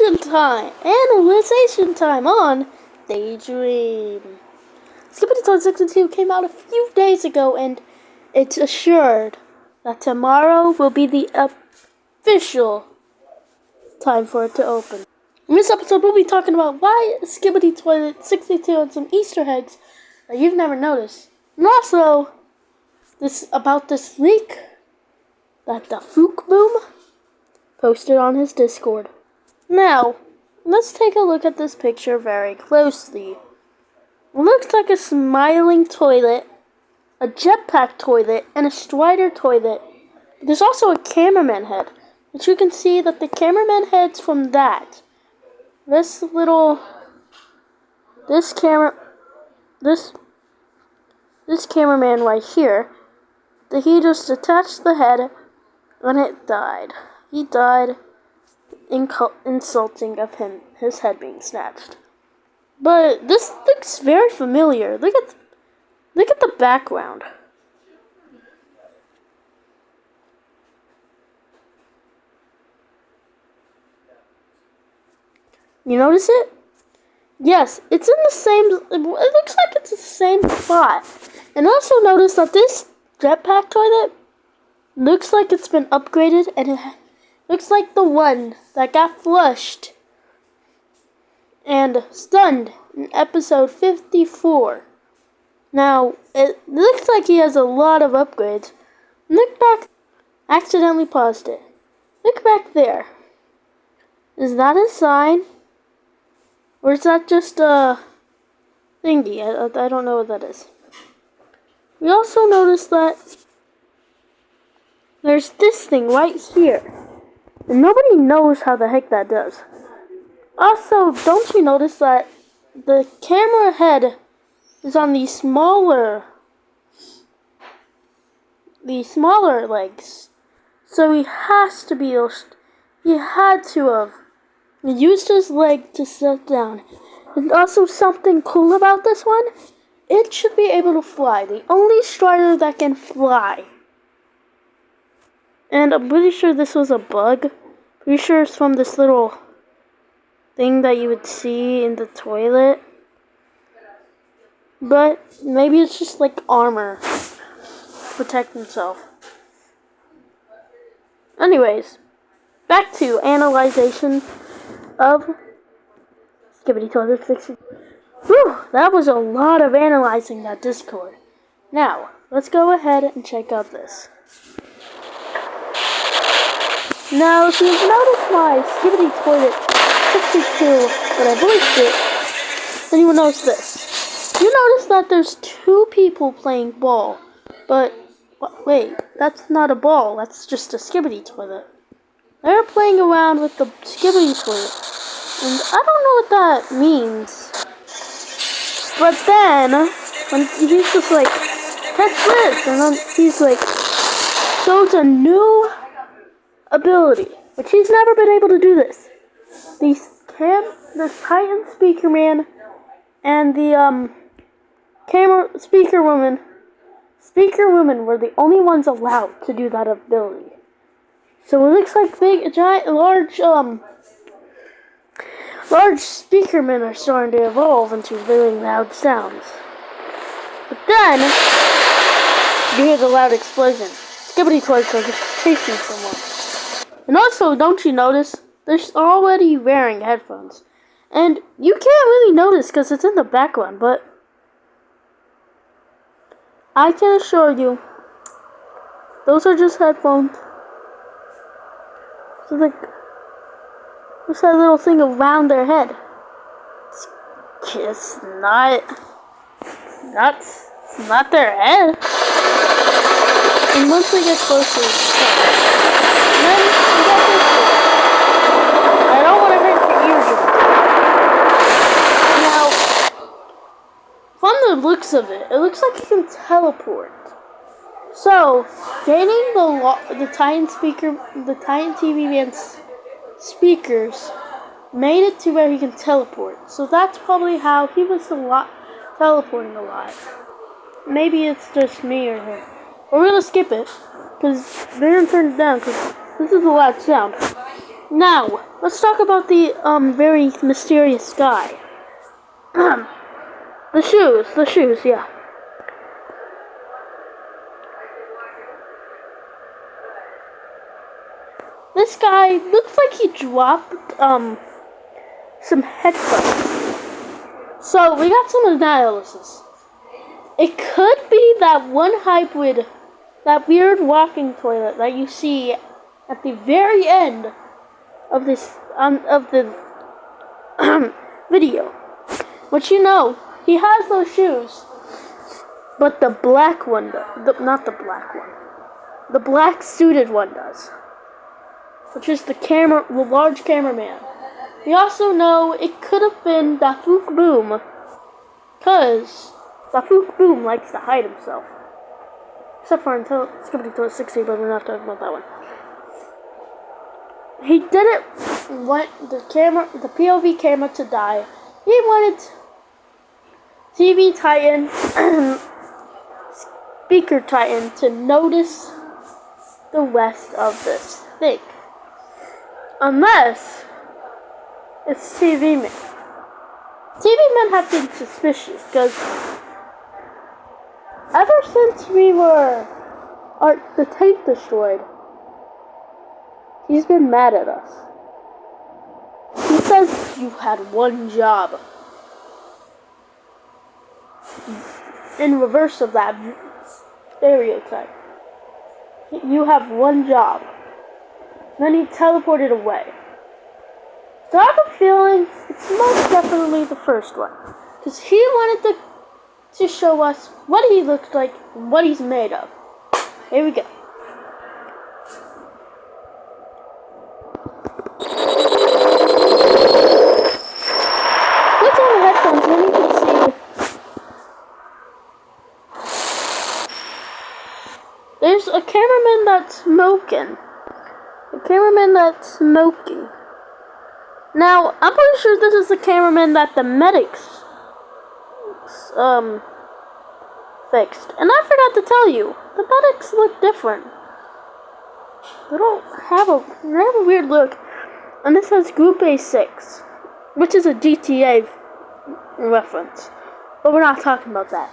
Analyzation time on Daydream. Skibidi Toilet 62 came out a few days ago, and it's assured that tomorrow will be the official time for it to open. In this episode, we'll be talking about why Skibidi Toilet 62 and some Easter eggs that you've never noticed. And also, about this leak that the Fook Boom posted on his Discord. Now, let's take a look at this picture very closely. It looks like a smiling toilet, a jetpack toilet, and a Strider toilet. There's also a cameraman head, but you can see that the cameraman head's from that. This cameraman right here, he just attached the head and it died. He died insulting of his head being snatched. But this looks very familiar. Look at the background. You notice it? Yes, it's in the same. It looks like it's the same spot. And also notice that this jetpack toilet looks like it's been upgraded, and it looks like the one that got flushed and stunned in episode 54. Now, it looks like he has a lot of upgrades. Look back. Accidentally paused it. Look back there. Is that a sign? Or is that just a thingy? I don't know what that is. We also noticed that there's this thing right here. And nobody knows how the heck that does. Also, don't you notice that the camera head is on the smaller legs? So he had to have used his leg to sit down. And also something cool about this one, it should be able to fly. The only Strider that can fly. And I'm pretty sure this was a bug. Pretty sure it's from this little thing that you would see in the toilet. But maybe it's just like armor to protect himself. Anyways, back to analyzation of Skibidi Toilet 60. Whew, that was a lot of analyzing that Discord. Now, let's go ahead and check out this. Now, if you've noticed my Skibidi Toilet 62 that I voiced it, then you will notice this. You notice that there's two people playing ball, but wait, that's not a ball, that's just a Skibidi Toilet. They're playing around with the Skibidi Toilet, and I don't know what that means. But then, when he's just like, catch this, and then he's like, shows a new ability, which he's never been able to do this. The Titan Speaker Man and the Speaker Woman were the only ones allowed to do that ability. So it looks like large speakermen are starting to evolve into really loud sounds. But then, you hear the loud explosion. Skibidi Toilets are just chasing someone. And also, don't you notice, they're already wearing headphones. And you can't really notice because it's in the background, but I can assure you, those are just headphones. So like, what's that little thing around their head? It's not their head. And once we get closer, then we got this thing. I don't want to hurt your eardrum. Now, from the looks of it, it looks like he can teleport. So, gaining the Titan TV Man's speakers made it to where he can teleport. So that's probably how he was teleporting a lot. Maybe it's just me or him. We're gonna skip it, because they're gonna turn it down, because this is a loud sound. Now, let's talk about the very mysterious guy. The shoes, yeah. This guy looks like he dropped some headphones. So we got some analysis. It could be that one hybrid, that weird walking toilet that you see at the very end of this of the video. Which he has those shoes, but the black one does. Not the black one. The black suited one does. Which is the large cameraman. We also know it could have been Dafook Boom, because Dafook Boom likes to hide himself. Except for until Skibidi Toilet 60, but we're not talking about that one. He didn't want the POV camera to die. He wanted TV Titan and Speaker Titan to notice the rest of this thing. Unless it's TV Men. TV Men have been suspicious because ever since we were the tank destroyed, he's been mad at us. He says you had one job. In reverse of that stereotype. You have one job. Then he teleported away. So I have a feeling it's most definitely the first one. Because he wanted to show us what he looks like and what he's made of. Here we go. Put on the headphones, then you can see. There's a cameraman that's smoking. Now, I'm pretty sure this is the cameraman that the medics fixed. And I forgot to tell you, the medics look different. They have a weird look. And this has Group A6, which is a GTA reference. But we're not talking about that.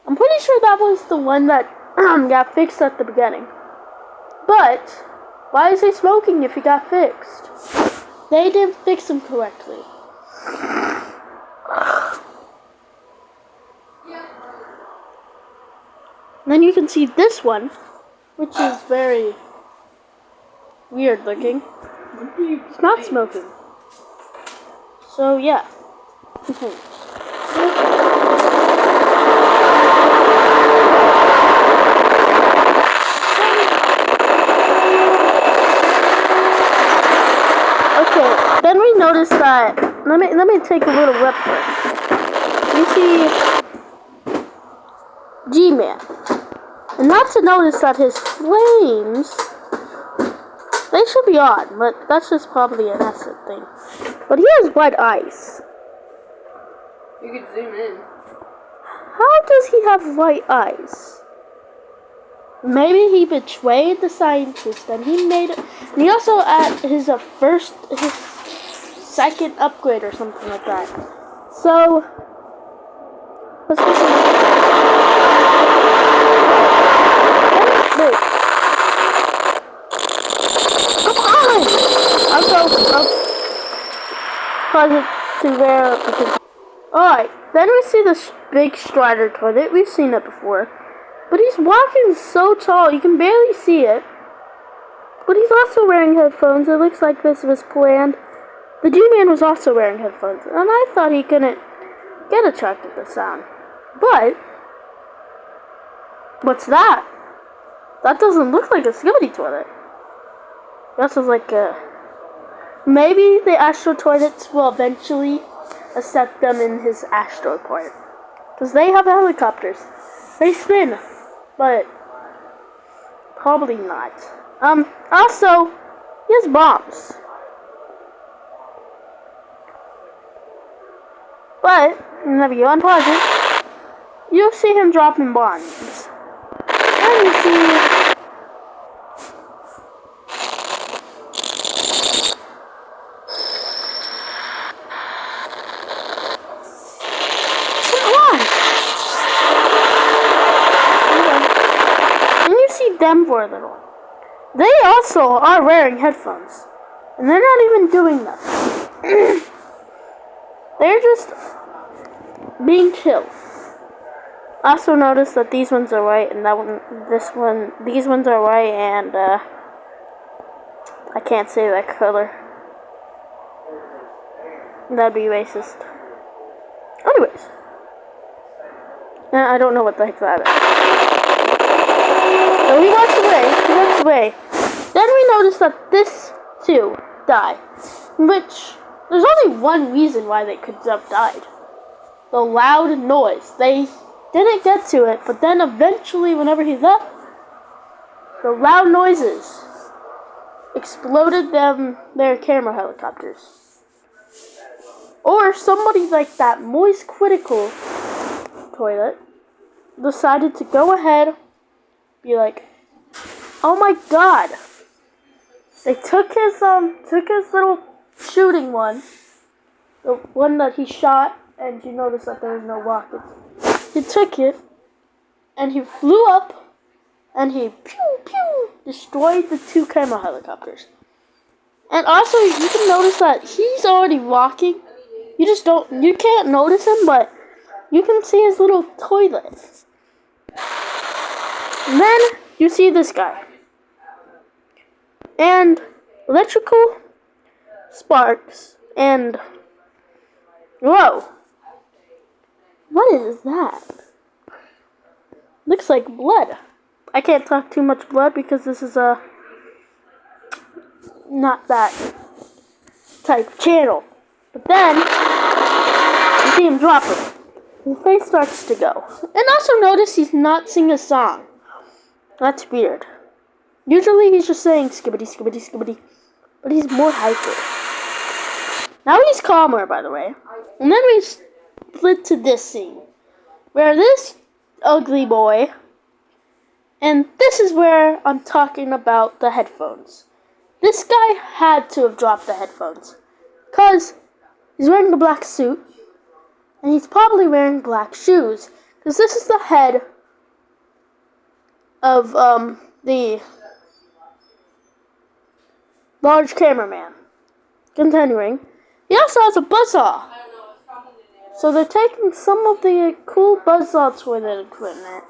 I'm pretty sure that was the one that got fixed at the beginning. But why is he smoking if he got fixed? They didn't fix him correctly. Then you can see this one, which is very weird looking. He's not smoking. So yeah. Then we notice that, let me take a little reference. You see G-Man. And not to notice that his flames, they should be on, but that's just probably an asset thing. But he has white eyes. You can zoom in. How does he have white eyes? Maybe he betrayed the scientist and he made it. And he also at his second upgrade or something like that. So let's get wait. Come on! I'll pause it to where. Alright, then we see this big Strider toilet. We've seen it before. But he's walking so tall, you can barely see it. But he's also wearing headphones. It looks like this was planned. The G-Man was also wearing headphones. And I thought he couldn't get attracted to sound. But what's that? That doesn't look like a skibidi toilet. That sounds like a... Maybe the Astro toilets will eventually accept them in his Astro port. Because they have helicopters. They spin. But probably not. Also, he has bombs. But whenever you unpause it, you'll see him dropping bombs. And you see them for a little. They also are wearing headphones. And they're not even doing that. They're just being chill. Also notice that these ones are white and these ones are white, and I can't say that color. That'd be racist. Anyways. I don't know what the heck that is. So he walks away. Then we notice that this two die. Which, there's only one reason why they could have died. The loud noise. They didn't get to it, but then eventually, whenever he left, the loud noises exploded their camera helicopters. Or somebody like that moist critical toilet decided to go ahead, be like, oh my god, they took his little shooting one, the one that he shot, and you notice that there was no rockets. He took it, and he flew up, and he destroyed the two camera helicopters. And also, you can notice that he's already walking. You can't notice him, but you can see his little toilet. And then you see this guy. And electrical sparks and whoa. What is that? Looks like blood. I can't talk too much blood because this is not that type channel. But then you see him drop it. His face starts to go. And also notice he's not singing a song. That's weird. Usually he's just saying skibidi, skibidi, skibidi. But he's more hyper. Now he's calmer, by the way. And then we split to this scene. Where this ugly boy, and this is where I'm talking about the headphones. This guy had to have dropped the headphones. Because he's wearing a black suit. And he's probably wearing black shoes. Because this is the head of the large cameraman. Continuing. He also has a buzzsaw. So they're taking some of the cool buzzsaw toilet equipment,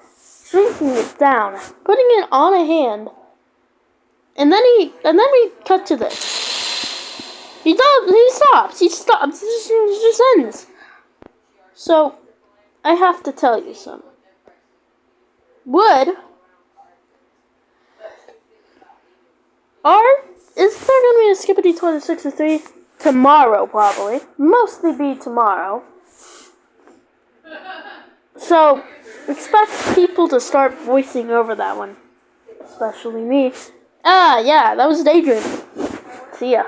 shrinking it down, putting it on a hand, and then we cut to this. He stops. It just ends. So I have to tell you something. Is there going to be a Skibidi Toilet 63? Tomorrow, probably. Mostly be tomorrow. So, expect people to start voicing over that one. Especially me. Yeah, that was Daydream. See ya.